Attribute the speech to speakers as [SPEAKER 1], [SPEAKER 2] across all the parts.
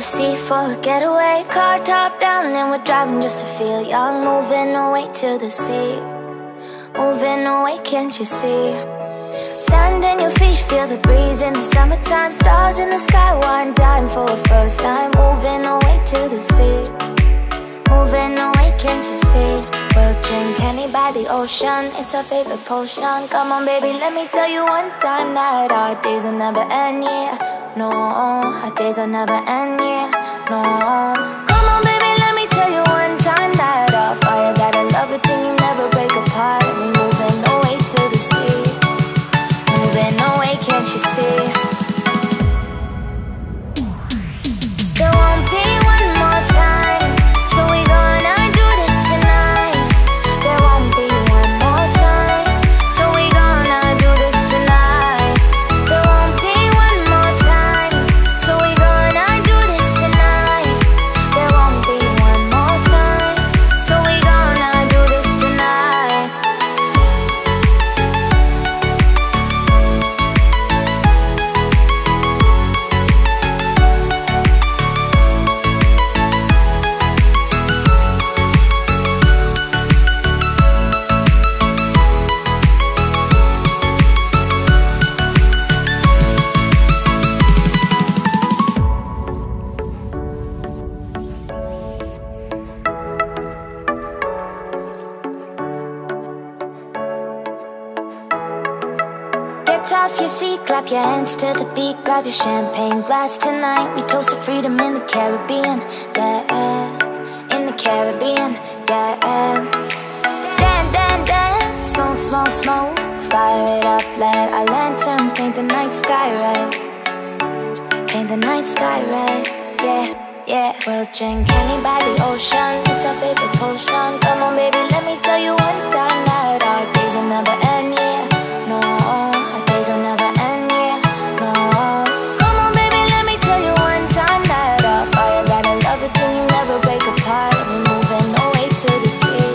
[SPEAKER 1] sea for a getaway. Car top down and we're driving just to feel young. Moving away to the sea, moving away, can't you see? Sand in your feet, feel the breeze in the summertime. Stars in the sky, one dime for a first time. Moving away to the sea, moving away, can't you see? We'll drink honey by the ocean, it's our favorite potion. Come on baby, let me tell you one time that our days will never end, yeah. No, our days will never end, yeah. No. Come on baby, let me tell you one time that our fire got a love routine, you never break apart. And we're moving away to the sea, moving away, can't you see? There won't be one more time, so we gonna do this tonight. There won't be one more time, so we gonna do this tonight. There won't be one more time, so we gonna do this tonight. There won't be one more time, so we gonna do this tonight. Get off your seat, clap your hands to the beat. Grab your champagne glass tonight. We toast to freedom in the Caribbean, yeah. In the Caribbean, yeah. Dance, dance, dance, smoke, smoke, smoke. Fire it up, let our lanterns paint the night sky red. Paint the night sky red, yeah, yeah. We'll drink honey by the ocean, it's our favorite potion. Come on baby, let me tell you one time that our days will never end, yeah. No, our days will never end, yeah. No. Come on baby, let me tell you one time that our fire got a love routine, you never break apart. And we're moving away to the sea,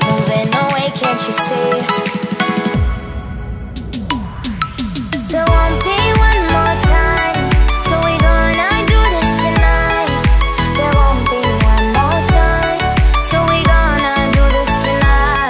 [SPEAKER 1] moving away, can't you see? There won't be one more time, so we gonna do this tonight. There won't be one more time, so we gonna do this tonight.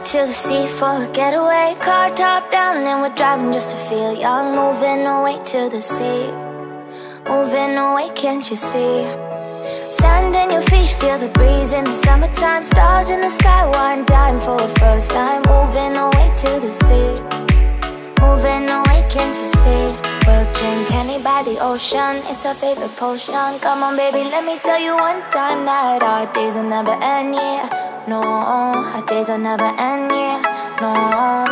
[SPEAKER 1] to the sea for a getaway. Car top down and we're driving just to feel young. Moving away to the sea, moving away, can't you see? Sand in your feet, feel the breeze in the summertime. Stars in the sky, wine dime for a first time. Moving away to the sea, moving away, can't you see? We'll drink honey by the ocean, it's our favorite potion. Come on baby, let me tell you one time that our days will never end, yeah. No, our days will never end, yeah. No.